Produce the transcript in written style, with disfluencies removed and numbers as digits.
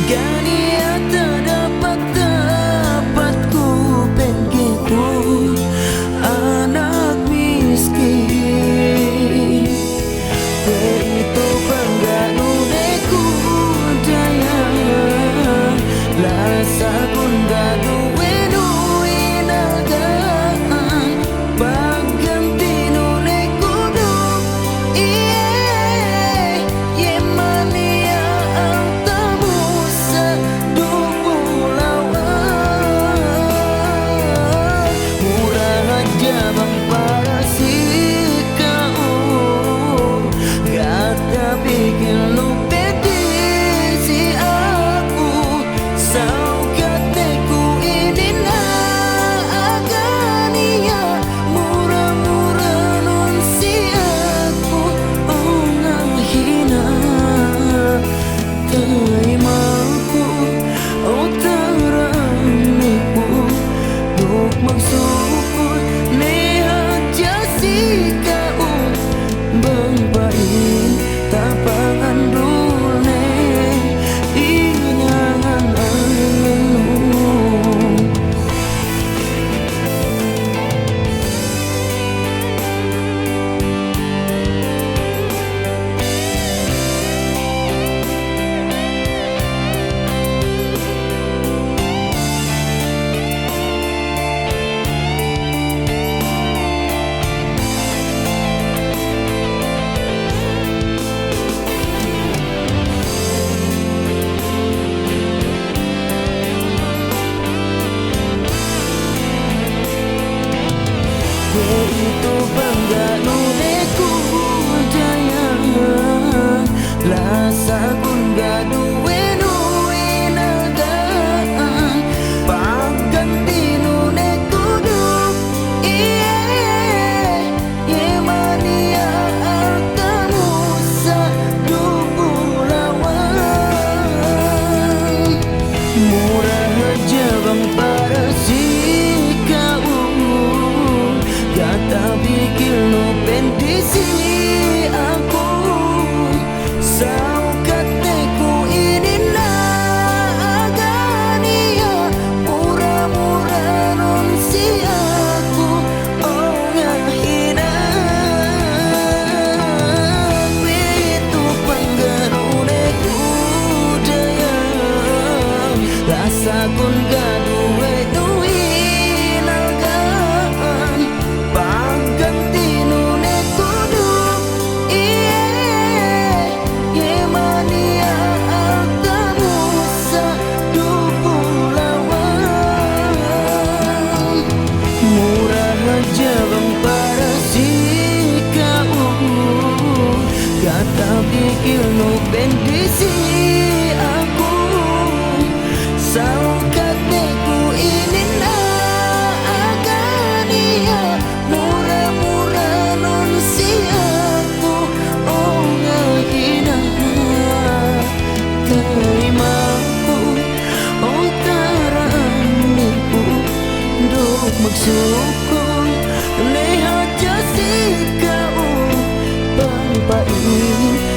Gania terdapat dapatku pengenku anak miskin. Itu pengganu deku daya lasa pun gadu maksudku lihat Jessica bangpain tapangan dule inangan anu. Itu pengganu deku daya lasa kun gadu wenuin agaan pagganti nune kuduk iye mania altamusa dukulawan murah aja bang para si kata bikin lo pendisi aku saukateku ini nagania murah-murah non si aku oh ngahina itu panggarune budaya rasa kun gaduwe duin algaan pagganti nune kuduk iye mania altamusa dukulawan murah aja bang para si kau kata bikin lo pendisi aku saukateku ini nagania murah-murah non si aku oh ngahina terimaku oh taraniku duk maksudku lihat Jessica bangpain